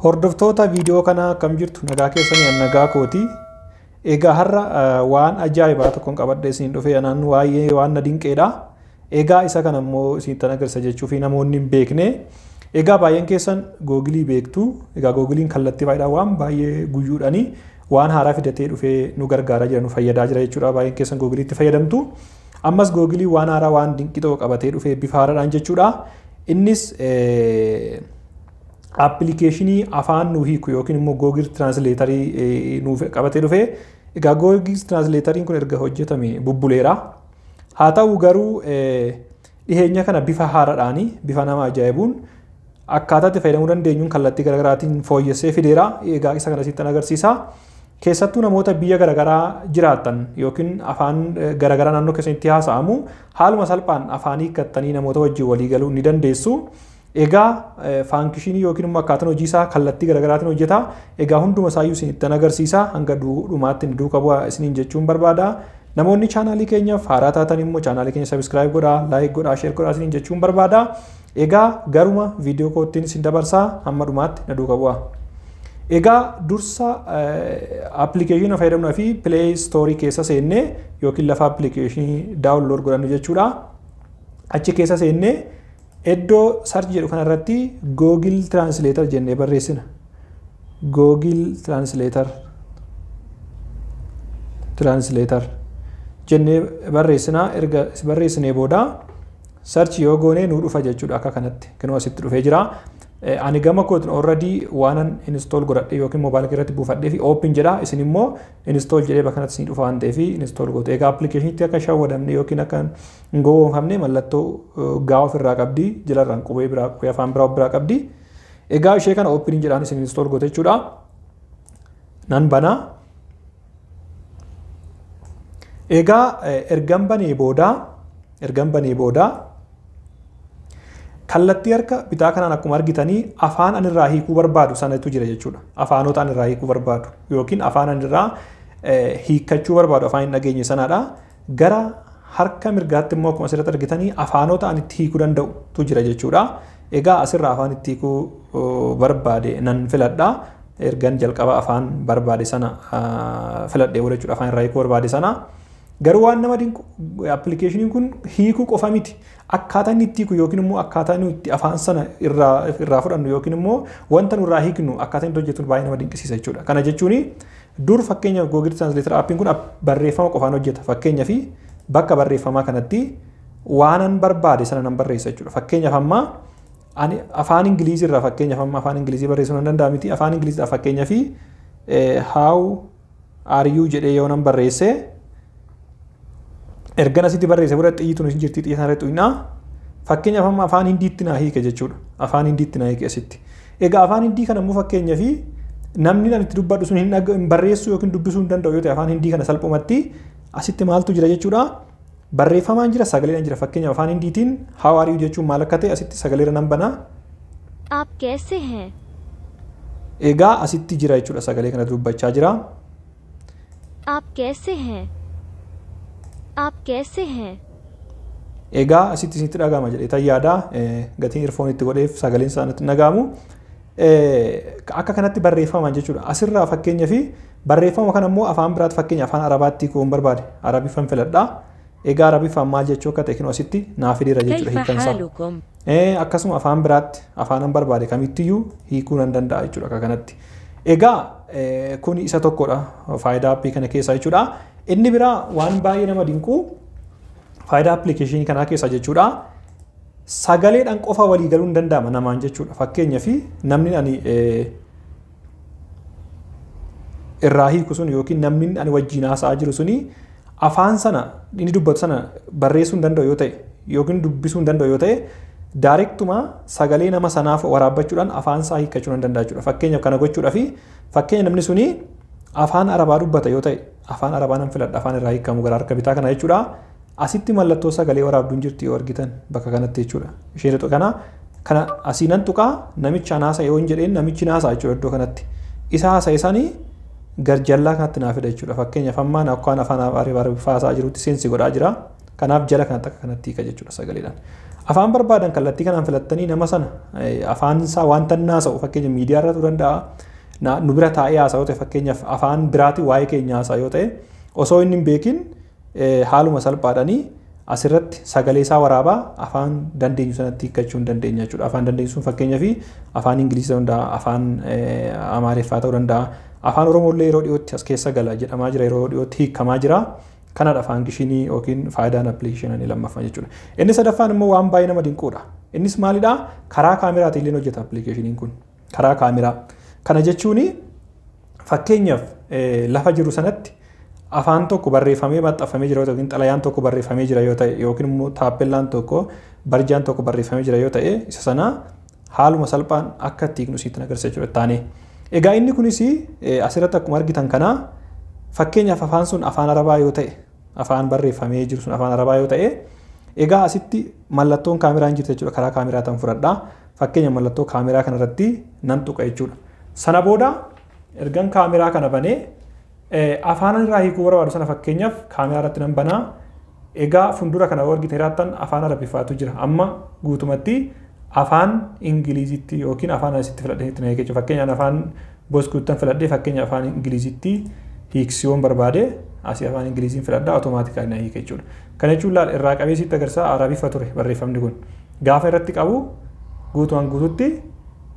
Hordoftoota viidiyoo kanaa akkam jirtu nagaa keessanii nagaa kooti. Egaa har'a waan ajaa'ibaa tokkoon qabadhee isin dhufee anaan waa'ee waan na dinqeedha. Egaa isa kana immoo isin agarsiisa jechuuf namoonni hin beekne. Egaa baay'een keessan googilii beektu. Egaa googiliin kallattii faayidaan waan baay'ee guyyuudhaani waan haaraa fidatee dhufee nu gargaaraa jira nu fayyadaa jira jechuudha. Baay'een keessan googiliitti fayyadamtu. Ammas googilii waan haaraa waan dinqitoo qabatee dhufee bifa haaraadhaan jechuudha. Innis applicationii afaan nu hiiku yookiin immoo Google Translatorii nuuf qabatee dhufee. Egaa Google Translatorii kun erga hojjetame bubbuleera. Haa ta'u garuu dhiheenya kana bifa haaraadhaani bifa nama ajaa'ibuun akkaataa itti fayyadamuu dandeenyuun kallattii garaagaraatiin fooyyessee fideera. Egaa isa kana sitti agarsiisa. Keessattuu namoota biyya garaagaraa jiraatan yookiin afaan garaagaraa naannoo keessatti haasa'amu haaluma salphaan afaanii hiikkattanii namoota wajjin walii galuu ni dandeessu. Egaa faankishinii yookiin immoo akkaataan hojii isaa kallattii garaagaraatiin hojjeta. Egaa hunduma isaayyuu isinitti agarsiisa. Hanga dhumaatti duukaa bu'aa isiniin jechuun barbaada. Namoonni chaanaalii keenyaaf haaraa taatan immoo chaanaalii keenya subscribe godhaa, like godhaa, share godhaa isiniin jechuun barbaada. Egaa garuma viidiyoo koottiin isin dabarsaa hamma dhumaatti na duukaa bu'aa. Egaa dursa application fayyadamnuu fi Play Store keessa seennee yookiin lafa application download godhannu jechuudha. Achi keessa seennee iddoo search jedhu kanarratti Google Translator jennee barreessina. Google Translator jennee barreessina. Erga barreessinee booda search yoo goonee nu dhufa jechuudha akka kanatti. Kunoo asitti dhufee jira. Ani gama kootiin already waanan install godhadhe yookiin mobile irratti buufadhee fi open jedha. Isin immoo install jedhee bakka kanatti isin dhufa waan ta'eef install goote. Egaa applicationii akka shawwadamne yookiin akka hin gowwoomfamne mallattoo gahuuf irraa qabdi. Jalarraan qubee biraa qubee afaan biraa qabdi. Egaa ishee kana open jedhaan isin install goote jechuudha. Nan banaa. Egaa ergan banee booda kallattii harka bitaa kanaan akkuma argitanii afaan anirraa hiikuu barbaadu sanatu jira jechuudha. Afaanota anirraa hiikuu barbaadu yookiin afaan anirraa hiikkachuu barbaadu afaan hin dhageenye sanaadha. Gara harka mirgaatti immoo akkuma asirratti argitanii afaanota ani itti hiikuu danda'utu jira jechuudha. Egaa asirraa afaan itti hiikuu barbaade nan filadha. Ergan jalqaba afaan barbaade sana filadhee jechuudha. Afaan irraa hiikuu barbaade sana. Garuu waan nama dinqu applicationin kun hiikuu qofa miti. Akkaataa inni itti hiiku yookiin immoo akkaataa inni itti afaan sana irraa fudhannu yookiin immoo wanta nurraa hiiknu akkaataa inni hojjetu baay'ee nama dinqisiisa jechuudha. Kana jechuun dur fakkeenyaaf Google Translator appiin kun barreeffama qofaan hojjeta. Fakkeenyaaf bakka barreeffamaa kanatti waanan barbaade sana nan barreessa jechuudha. Fakkeenyaaf amma ani afaan Ingilizii irraa fakkeenyaaf amma afaan Ingilizii barreessuu nan danda'a miti. Afaan Ingilizii fakkeenyaaf how are you jedhee yoo nan barreesse ergan asitti barreesse booda xiyyiituun isin jirti xiyya sanarratti uynaa fakkeenyaaf amma afaan hindiitti naa hiike jechuudha. Afaan hindiitti naa hiike asitti. Egaa afaan hindii kana immoo fakkeenyaaf namni ani itti dubbadhu sun hin barreessuu yookiin dubbisuu hin danda'u yoo ta'e afaan hindii kana salphumatti asitti maaltu jira jechuudha. Barreeffamaan jira sagaleen jira fakkeenyaaf afaan hindiitiin how are you jechuun maal akka ta'e asitti sagaleera nan banaa. Aap kaise hain? Egaa asitti jira jechuudha sagalee kana dubbachaa jira. Aap kaise hain? Aap kaise hain? Egaa asitti isinitti dhagahama jedhee tayyaadha. Gatiin earphone itti godheef sagaleen isaanitti dhagahamu. Akka kanatti barreeffamaan jechuudha. Asirraa fakkeenyaaf barreeffama kana immoo afaan biraatti fakkeenya afaan arabaatti hiikuun barbaade. Arabiffan filadha. Egaa arabiffaan maal jechuu akka ta'e kinoo asitti naaf fideera jechuudha hiikkansaa. Akkasuma afaan biraatti afaanan barbaade kamittiyyuu hiikuu nan danda'a jechuudha akka kanatti. Egaa kun isa tokkodha faayidaa appii kana keessaa jechuudha. Inni biraa waan baay'ee nama dinqu faayidaa applicationii kanaa keessaa jechuudha. Sagaleedhaan qofa walii galuu hin danda'ama namaan jechuudha. Fakkeenyaaf namni ani irraa hiiku sun yookiin namni ani wajjin haasa'aa jiru suni afaan sana inni dubbatu sana barreessuu hin danda'u yoo ta'e yookiin dubbisuu hin danda'u yoo ta'e daayirektuma sagalee nama sanaaf waraabbachuudhaan afaan isaa hiikkachuu nan danda'a jechuudha. Fakkeenyaaf kana gochuudhaaf fakkeenya namni suni afaan arabaa dubbata yoo ta'e afaan arabaa nan filadha afaan irraa hiikamu gara harka bitaa kana jechuudha. Asitti mallattoo sagalee waraabduun jirti yoo argitan bakka kanatti jechuudha. Isheen kana asii nan tuqaa namicha haasa'e yoo hin jedheen namichi haasa'a jechuudha iddoo kanatti. Isa haasa'e sanii garjallaa kanatti naa fida jechuudha. Fakkeenyaaf ammaan akkaan afaan arabiffaa haasa'aa jirutti seensi godhaa jira. Kanaaf jala kanatti akka kanatti hiika jechuudha sagaleedhaan. Afaan barbaadan kallattii kanaan filattanii nama sana afaan isaa wanta haasa'u fakkeenya miidiyaa irra turuu danda'a. Nu bira taa'ee haasa'u ta'e fakkeenyaaf afaan biraatii waa'ee keenya haasa'a yoo ta'e osoo inni hin beekin haaluma salphaadhaanii asirratti sagalee isaa waraabaa afaan dandeenyu sanatti hiikkachuu hin dandeenya jechuudha. Afaan dandeenyu sun fakkeenyaaf afaan Ingiliizii ta'uu danda'a, afaan Amaariffaa ta'uu danda'a. Afaan Oromoo illee yeroo dhiyootti as keessa gala jedhamaa jira, yeroo dhiyootti hiikamaa jira. Kanadha afaan kishinii yookiin faayidaan appilikeeshinii lammaffaa jechuudha. Inni sadaffaan immoo waan baay'ee nama dinquudha. Innis maalidhaa? Karaa kaameraatiin illee hojjeta appilikeeshiniin kun. Karaa kaameraa. Kana jechuun fakkeenyaaf lafa jiru sanatti afaan tokko barreeffamee maxxanfamee jira yoo ta'e yookiin xalayaan tokko barreeffamee jira yoo ta'e yookiin immoo taappellaan tokko barjaan tokko barreeffamee jira yoo ta'e isa sana haaluma salphaan akka itti hiiknu sitti agarsiisa jechuudha taanee. Egaa inni kunis asirratti akkuma argitan kana fakkeenyaaf afaan sun afaan Arabaa yoo ta'e afaan barreeffamee jiru sun afaan Arabaa yoo ta'e egaa asitti mallattoon kaameraan jirti jechuudha. Karaa kaameraa tan fudhadhaa. Fakkeenya mallattoo kaameraa kanarratti nan tuqa jechuudha. Sana booda ergan kaameraa kana banee afaan irraa hiikuu barbaadu sana fakkeenyaaf kaameraa irratti nan banaa. Egaa fuuldura kana argite jiraattan afaan Arabiffaatu jira. Amma guutumatti afaan Ingiliziitti yookiin afaan asitti filadhee itti hiikee jechuudha. Fakkeenyaan afaan boskuuttan filadhee fakkeenya afaan Ingiliziitti hiiksiyoon barbaade asii afaan Ingiliziin filadhaa automaatikaalii na hiika jechuudha. Kana jechuun laal irraa qabeessitti agarsiisa Arabiffa ture barreeffamni kun. Gaafa irratti qabu guutumaan guututti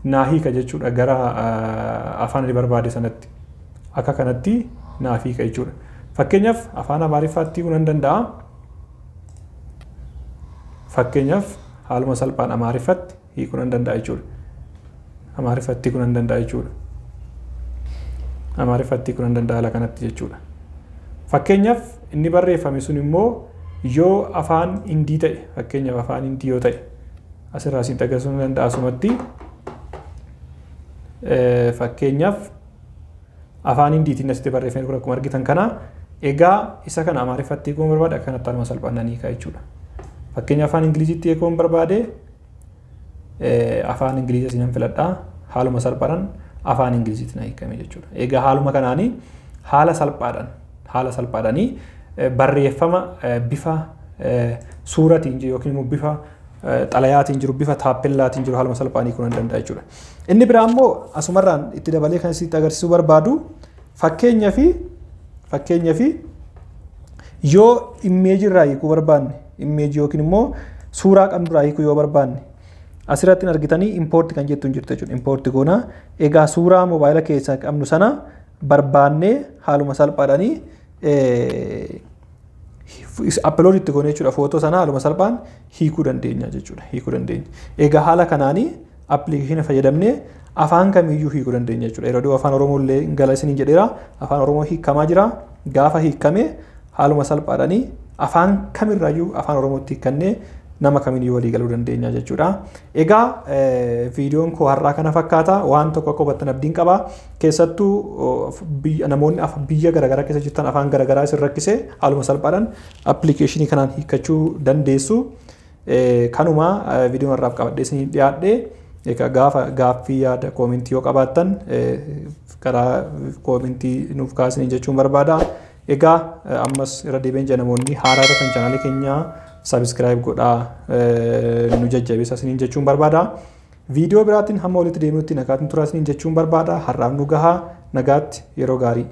naa hiika jechuudha gara afaan inni barbaade sanatti. Akka kanatti naa hiika jechuudha. Fakkeenyaaf afaan Amaariffaatti hiikuu nan danda'a. Fakkeenyaaf haaluma salphaan Amaariffatti hiikuu nan danda'a jechuudha. Amaariffatti hiikuu nan danda'a jechuudha. Amaariffatti hiikuu nan danda'a haala kanatti jechuudha. Fakkeenyaaf inni barreeffame sun immoo yoo afaan Hindii ta'e fakkeenyaaf afaan Hindii yoo ta'e asirraa isin agarsiisuu nan danda'a asumatti fakkeenyaaf afaan Hindiitiin asitti barreeffame kun akkuma argitan kana egaa isa kana Amaariffatti hiikuu barbaade akka kanatti haaluma salphaan nan hiika jechuudha. Fakkeenya afaan Ingiliziitti hiikuu barbaade afaan Ingilizii asiin filadhaa haaluma salphaadhaan afaan Ingiliziitti na hiikame jechuudha. Egaa haaluma kanaanii haala salphaadhaanii barreeffama bifa suuratiin jiru yookiin immoo bifa xalayaatiin jiru bifa taappellaatiin jiru haaluma salphaan hiikuu nan danda'a jechuudha. Inni biraa immoo asumarraan itti dabalee kan isitti agarsiisuu barbaadu fakkeenyaaf yoo immeejii irraa hiikuu barbaanne immeejii yookiin immoo suuraa qabnu irraa hiikuu yoo barbaanne asirratti argitanii impoorti kan jettuun jirtu jechuudha. Impoorti goona egaa suuraa moobaayila keessaa qabnu sana barbaannee haaluma salphaadhaanii upload itti goone jechuudha. Footoo sana haaluma salphaan hiikuu dandeenya jechuudha. Hiikuu dandeenya. Egaa haala kanaanii appilikeeshina fayyadamnee afaan kamiyyuu hiikuu dandeenya jechuudha. Yeroo dhiyoo afaan Oromoo illee gala isiniin jedheera. Afaan Oromoo hiikamaa jira. Gaafa hiikame haaluma salphaadhaanii afaan kamirraayyuu afaan Oromootti hiikannee nama kamiyyuu walii galuu dandeenya jechuudha. Egaa viidiyoon koo har'aa kana fakkaata. Waan tokko akka hubattan abdiin qaba. Keessattuu namoonni biyya garaagaraa keessa jirtan afaan garaagaraa isin rakkise haaluma salphaadhaan appilikeeshinii kanaan hiikachuu dandeessu. Kanuma viidiyoon har'aaf qabadhee isin dhiyaadhe. Egaa gaaffii yaada koomentii yoo qabaattan karaa koomentii nuuf kaasanii jechuun barbaada. Egaa ammas irra deebiin namoonni haaraa dhufan chaanaalii keenya subscribe godhaa nu jajjabeessaa isiniin jechuun barbaada. Viidiyoo biraatiin hamma walitti deebinutti nagaatiin turaa isiniin jechuun barbaada. Har'aaf nu gahaa nagaatti yeroo gaarii.